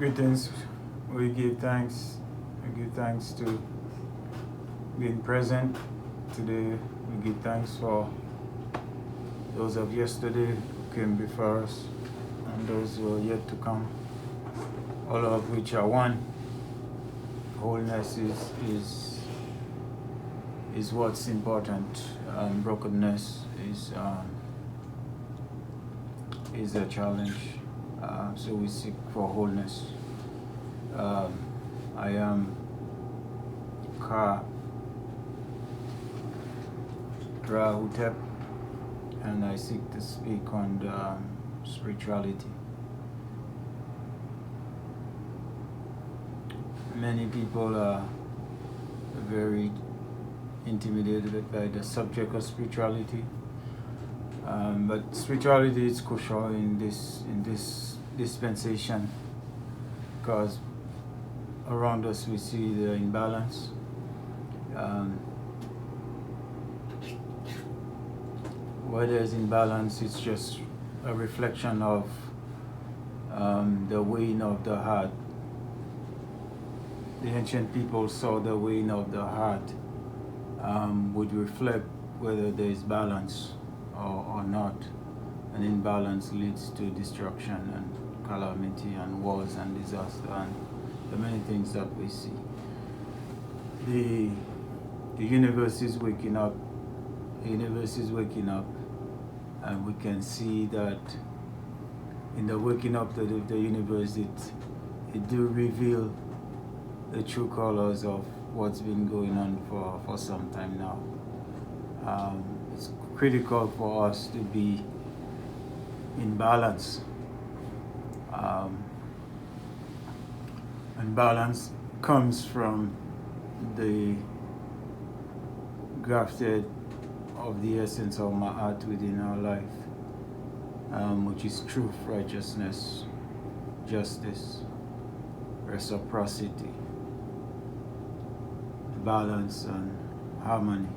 Greetings. We give thanks. We give thanks to being present today. We give thanks for those of yesterday who came before us and those who are yet to come, all of which are one. Wholeness is what's important. Brokenness is a challenge. So we seek for wholeness. I am Ka Rahutep, and I seek to speak on the spirituality. Many people are very intimidated by the subject of spirituality, but spirituality is crucial in this dispensation, because around us we see the imbalance. Where there's imbalance, it's just a reflection of the weighing of the heart. The ancient people saw the weighing of the heart would reflect whether there is balance or not. An imbalance leads to destruction and calamity and wars and disaster and the many things that we see. The universe is waking up. The universe is waking up, and we can see that in the waking up of the universe, it do reveal the true colors of what's been going on for some time now. It's critical for us to be in balance. And balance comes from the grafted of the essence of Ma'at within our life, which is truth, righteousness, justice, reciprocity, balance, and harmony.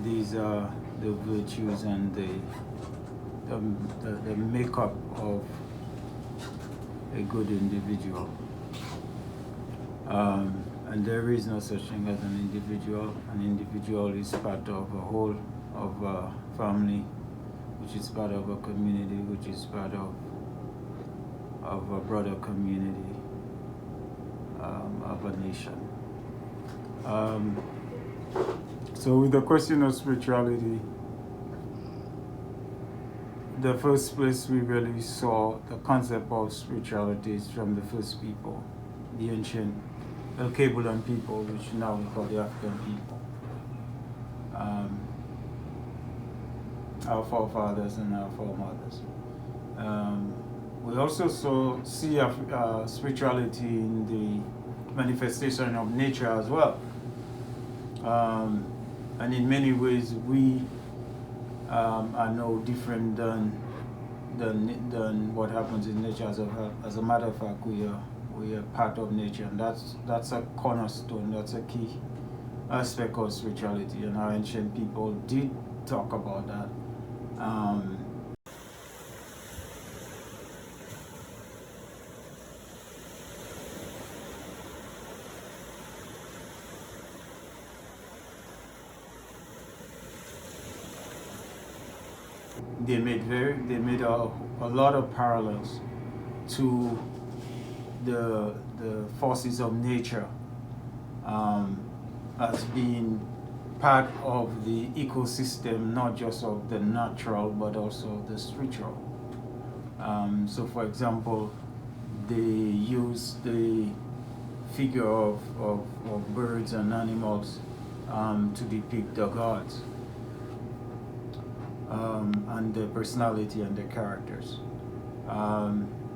These are the virtues and the makeup of a good individual. And there is no such thing as an individual. An individual is part of a whole, of a family, which is part of a community, which is part of a broader community, of a nation. So with the question of spirituality, the first place we really saw the concept of spirituality is from the first people, the ancient El-Kebulan people, which now we call the African people. Our forefathers and our foremothers. We also see spirituality in the manifestation of nature as well. And in many ways, we are no different than what happens in nature. As a matter of fact, we are part of nature, and that's a cornerstone. That's a key aspect of spirituality, and our ancient people did talk about that. They made a lot of parallels to the forces of nature as being part of the ecosystem, not just of the natural but also the spiritual. So for example, they use the figure of birds and animals to depict the gods, and the personality and the characters.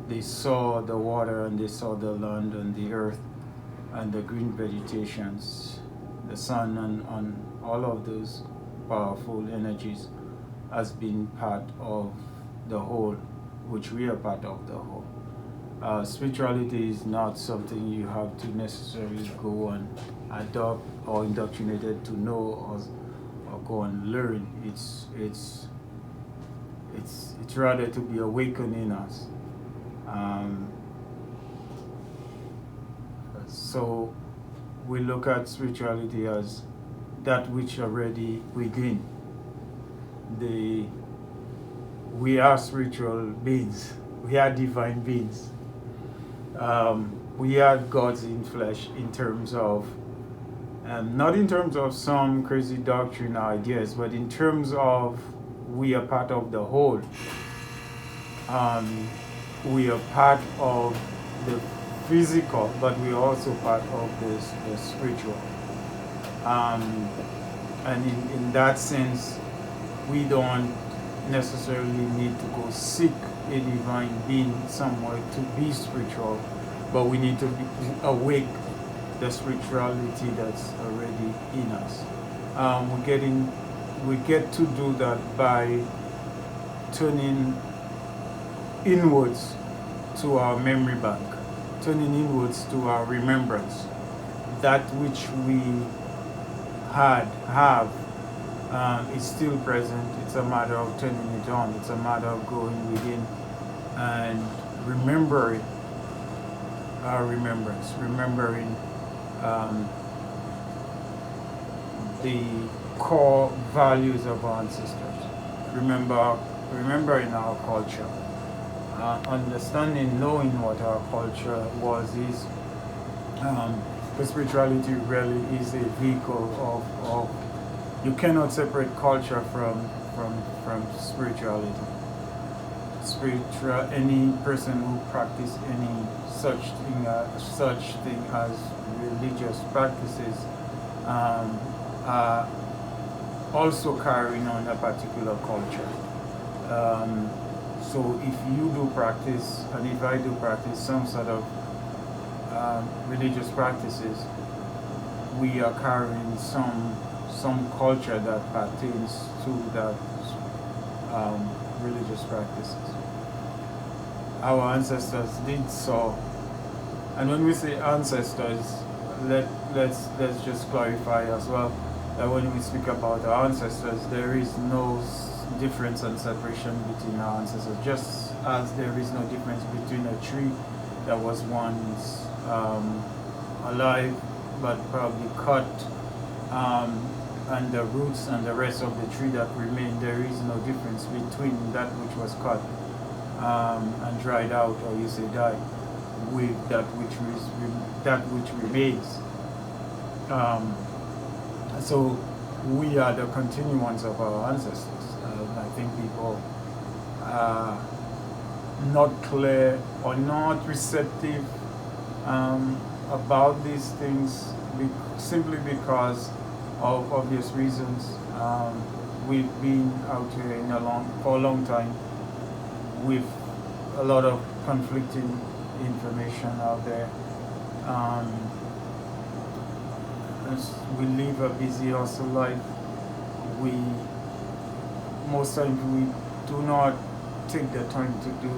They saw the water, and they saw the land and the earth and the green vegetations, the sun, and all of those powerful energies as being part of the whole, which we are part of the whole. Spirituality is not something you have to necessarily go and adopt or indoctrinated to know or go and learn. It's rather to be awakened in us. So we look at spirituality as that which already within. We are spiritual beings. We are divine beings. We are gods in flesh in terms of, not in terms of some crazy doctrine or ideas, but in terms of we are part of the whole. We are part of the physical, but we are also part of the spiritual. And in that sense, we don't necessarily need to go seek a divine being somewhere to be spiritual, but we need to awake the spirituality that's already in us. We get to do that by turning inwards to our memory bank, turning inwards to our remembrance, that which we have is still present. It's a matter of turning it on. It's a matter of going within and remembering our remembrance, remembering the core values of our ancestors, remembering our culture, understanding, knowing what our culture is. Because spirituality really is a vehicle of you cannot separate culture from spirituality. Any person who practices any such thing as religious practices are also carrying on a particular culture. So if you do practice, and if I do practice some sort of religious practices, we are carrying some culture that pertains to that religious practices. Our ancestors did so, and when we say ancestors, let's just clarify as well that when we speak about our ancestors, there is no difference and separation between our ancestors, just as there is no difference between a tree that was once alive but probably cut, and the roots and the rest of the tree that remain. There is no difference between that which was cut and dried out, or you say died, with that which remains. So we are the continuance of our ancestors. I think people are not clear or not receptive about these things simply because of obvious reasons. We've been out here for a long time with a lot of conflicting information out there. As we live a busy hustle life, most times we do not take the time to do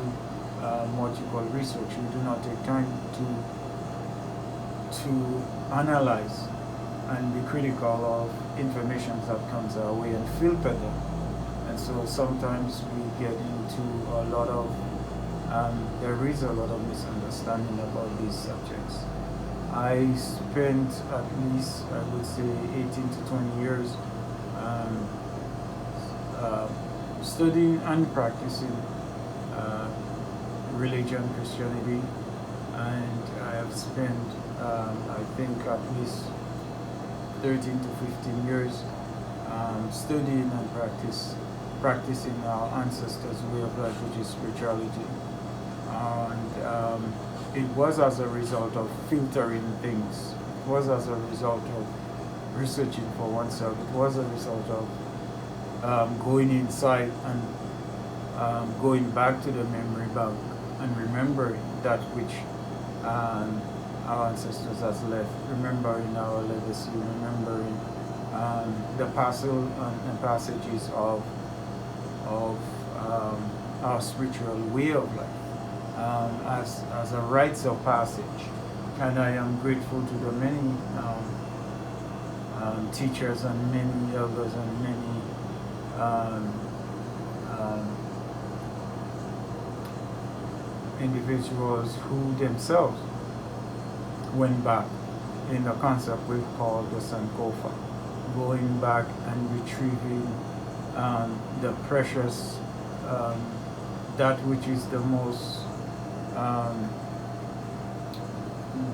what you call research. We do not take time to analyze and be critical of information that comes our way and filter them. And so sometimes we get into a lot of, there is a lot of misunderstanding about these subjects. I spent at least, I would say, 18 to 20 years studying and practicing religion, Christianity, and I have spent, I think, at least 13 to 15 years studying and practicing our ancestors' way of life, which is spirituality. And it was as a result of filtering things. It was as a result of researching for oneself. It was a result of going inside and going back to the memory bank and remembering that which our ancestors has left, remembering our legacy, remembering the passages of our spiritual way of life. As a rites of passage. And I am grateful to the many teachers and many elders and many individuals who themselves went back in a concept we call the Sankofa, going back and retrieving the precious, um, that which is the most, um,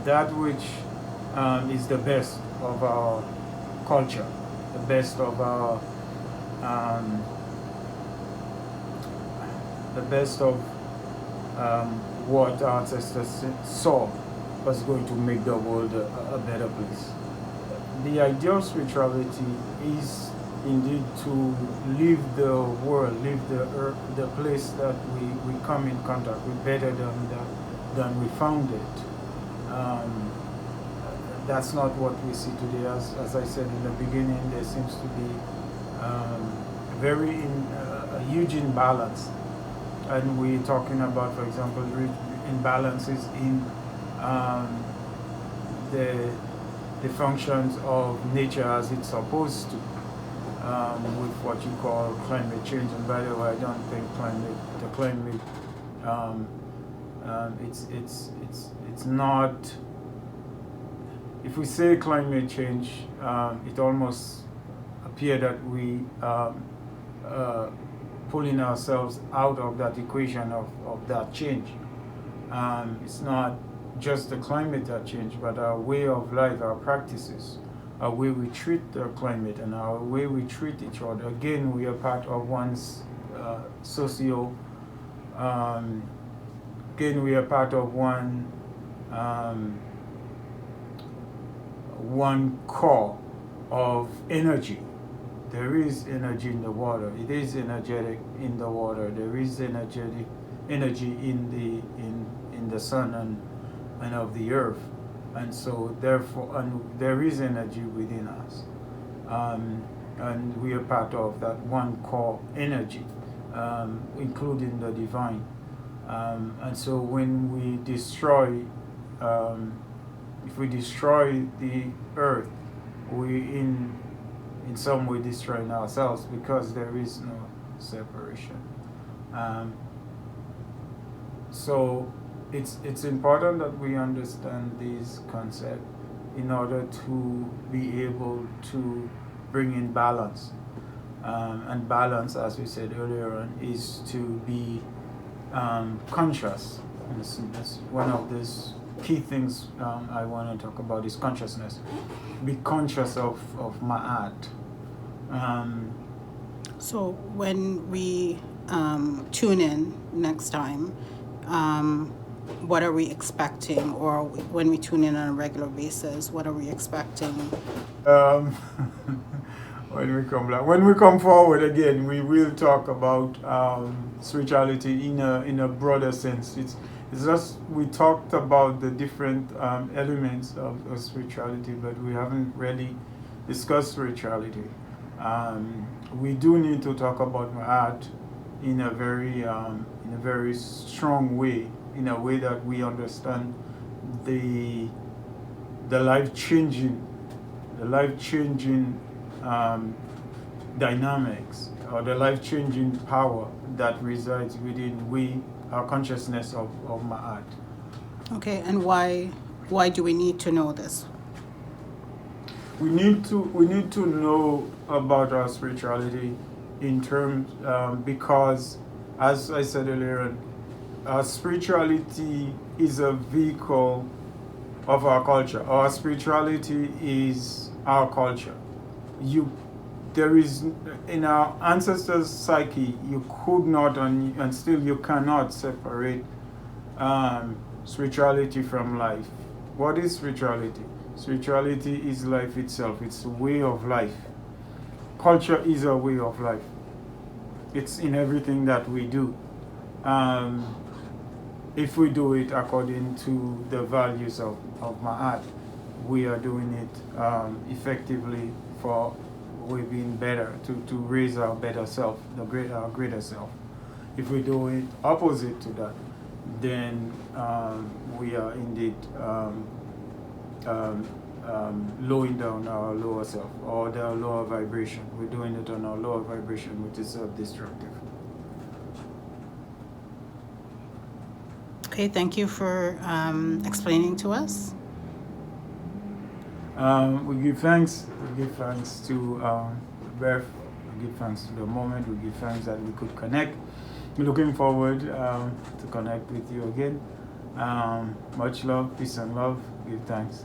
that which is the best of our culture, the best of our, um, the best of what our ancestors saw was going to make the world a better place. The idea of spirituality is indeed to leave the world, leave the earth, the place that we come in contact with better than we found it. That's not what we see today. As I said in the beginning, there seems to be a huge imbalance. And we're talking about, for example, imbalances in the functions of nature as it's supposed to, with what you call climate change. And by the way, I don't think the climate, it's not. If we say climate change, it almost appears that we pulling ourselves out of that equation of that change. It's not just the climate that changed, but our way of life, our practices, our way we treat the climate, and our way we treat each other. Again, we are part of one's socio. Again, we are part of one core of energy. There is energy in the water. It is energetic in the water. There is energy in the sun and of the earth, and so therefore, and there is energy within us, and we are part of that one core energy, including the divine, and so when we destroy, if we destroy the earth, we in some way destroying ourselves, because there is no separation. So it's important that we understand these concepts in order to be able to bring in balance. And balance, as we said earlier on, is to be conscious. And that's one of these key things I want to talk about is consciousness. Be conscious of Ma'at. So when we tune in next time, what are we expecting? Or when we tune in on a regular basis, what are we expecting? When we come forward again, we will talk about spirituality in a broader sense. It's just we talked about the different elements of spirituality, but we haven't really discussed spirituality. We do need to talk about Ma'at in a very strong way, in a way that we understand the life changing dynamics, or the life changing power that resides within our consciousness of Ma'at. Okay, and why do we need to know this? We need to know about our spirituality in terms, because, as I said earlier, our spirituality is a vehicle of our culture. Our spirituality is our culture. There is, in our ancestors' psyche, you could not and still you cannot separate spirituality from life. What is spirituality? Spirituality is life itself. It's a way of life. Culture is a way of life. It's in everything that we do. If we do it according to the values of Ma'at, we are doing it effectively for we being better, to raise our better self, our greater self. If we do it opposite to that, then we are indeed lowering down our lower self, or the lower vibration. We're doing it on our lower vibration, which is self-destructive. Okay, thank you for explaining to us. We give thanks. We give thanks to birth. We give thanks to the moment. We give thanks that we could connect. We're looking forward to connect with you again. Much love, peace and love. Give thanks.